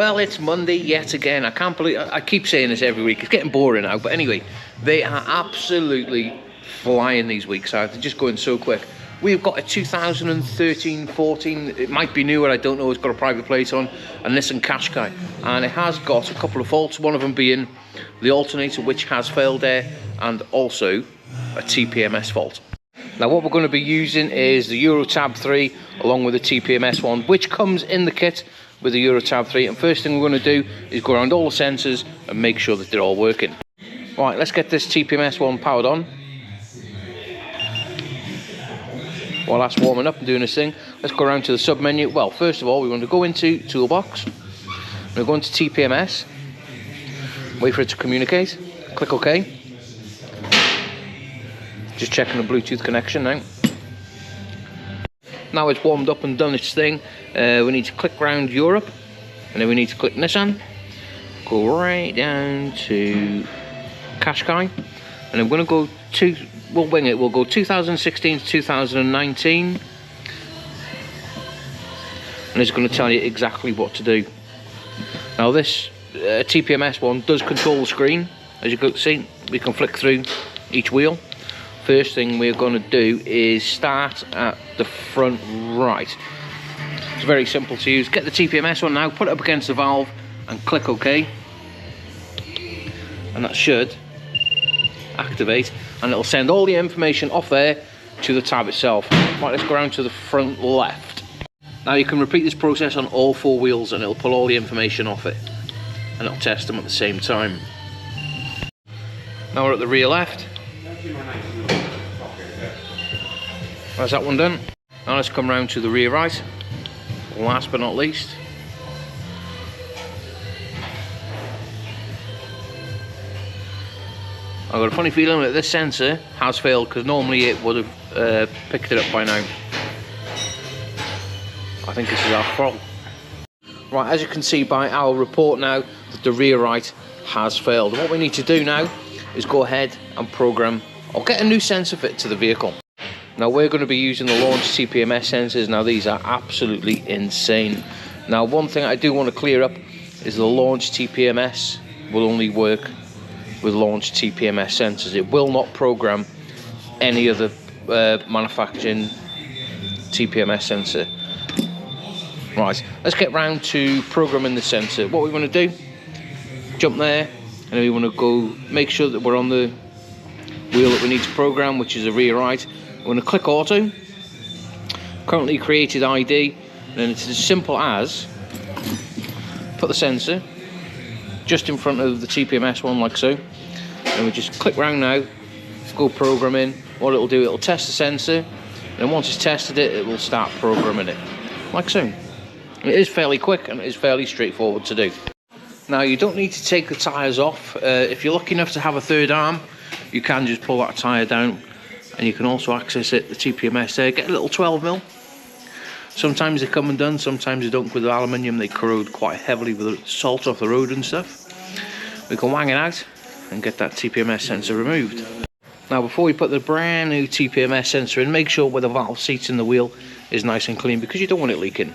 Well, it's Monday yet again. I can't believe I keep saying this every week. It's getting boring now, but anyway, they are absolutely flying these weeks out. They're just going so quick. We've got a 2013-14, it might be newer, I don't know, it's got a private plate on, a Nissan Qashqai, and it has got a couple of faults, one of them being the alternator, which has failed there, and also a TPMS fault. Now what we're going to be using is the Euro Tab 3 along with the TPMS one, which comes in the kit with the Euro Tab 3, and first thing we're going to do is go around all the sensors and make sure that they're all working. Right, let's get this TPMS one powered on. While that's warming up and doing this thing, let's go around to the sub menu. Well, first of all, we want to go into Toolbox. We're going to TPMS. Wait for it to communicate. Click OK. Just checking the Bluetooth connection now. Now it's warmed up and done its thing. We need to click around Europe, and then we need to click Nissan. Go right down to Qashqai, and I'm going to go to, we'll wing it, we'll go 2016 to 2019, and it's going to tell you exactly what to do. Now this TPMS one does control the screen. As you can see, we can flick through each wheel. First thing we're going to do is start at the front right. It's very simple to use. Get the TPMS one now, put it up against the valve and click OK, and that should activate, and it'll send all the information off there to the tab itself. Right, let's go around to the front left. Now you can repeat this process on all four wheels and it'll pull all the information off it, and it'll test them at the same time. Now we're at the rear left. That's that one done. Now let's come round to the rear right. Last but not least. I've got a funny feeling that this sensor has failed, because normally it would have picked it up by now. I think this is our fault. Right, as you can see by our report now, that the rear right has failed. And what we need to do now is go ahead and program or get a new sensor fit to the vehicle. Now we're going to be using the launch TPMS sensors. Now these are absolutely insane. Now one thing I do want to clear up is the launch TPMS will only work with launch TPMS sensors. It will not program any other manufacturing TPMS sensor. Right, let's get round to programming the sensor. What we want to do, jump there, and then we want to go make sure that we're on the wheel that we need to program, which is the rear right. We're going to click auto, currently created ID, and it's as simple as put the sensor just in front of the TPMS one, like so, and we just click round now, go programming. What it'll do, it'll test the sensor, and once it's tested it, it will start programming it, like so. It is fairly quick and it is fairly straightforward to do. Now you don't need to take the tyres off. If you're lucky enough to have a third arm, you can just pull that tyre down, and you can also access it, the TPMS there. Get a little 12mm. Sometimes they come undone, sometimes they don't. With the aluminium, they corrode quite heavily with the salt off the road and stuff. We can wang it out and get that TPMS sensor removed. Now before we put the brand new TPMS sensor in, make sure where the valve seats in the wheel is nice and clean, because you don't want it leaking.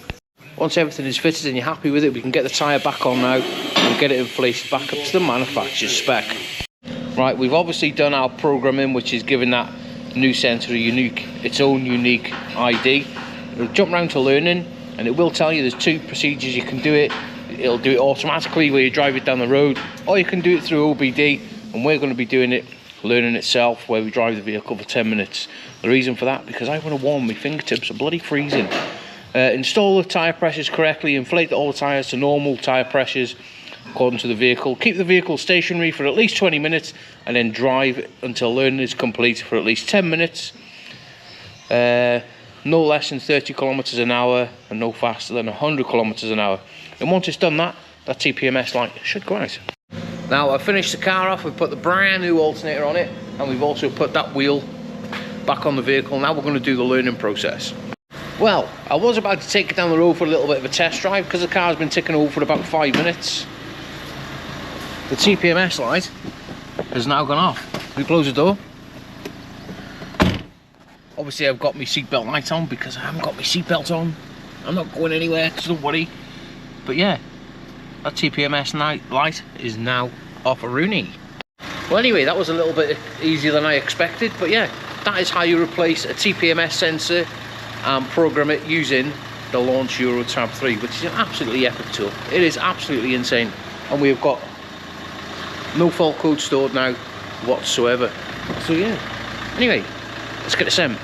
Once everything is fitted and you're happy with it, we can get the tyre back on now and get it inflated back up to the manufacturer's spec. Right, we've obviously done our programming, which is giving that new sensor its own unique ID. It'll jump round to learning, and it will tell you there's two procedures you can do it. It'll do it automatically where you drive it down the road, or you can do it through OBD, and we're going to be doing it learning itself, where we drive the vehicle for 10 minutes. The reason for that, because I want to warm my fingertips are bloody freezing. Install the tyre pressures correctly, inflate all the tyres to normal tyre pressures according to the vehicle. Keep the vehicle stationary for at least 20 minutes, and then drive until learning is complete for at least 10 minutes. No less than 30 kilometers an hour and no faster than 100 kilometers an hour. And once it's done that TPMS light should go out. Now I've finished the car off, we've put the brand new alternator on it, and we've also put that wheel back on the vehicle. Now we're going to do the learning process. Well, I was about to take it down the road for a little bit of a test drive, because the car's been ticking over for about 5 minutes. The TPMS light has now gone off. We close the door. Obviously I've got my seatbelt light on, because I haven't got my seatbelt on. I'm not going anywhere, so don't worry. But yeah, that TPMS light is now off a Rooney. Well, anyway, that was a little bit easier than I expected, but yeah, that is how you replace a TPMS sensor and program it using the Launch Euro Tab 3, which is an absolutely epic tool. It is absolutely insane, and we've got no fault code stored now whatsoever. So yeah, anyway, let's get to sim.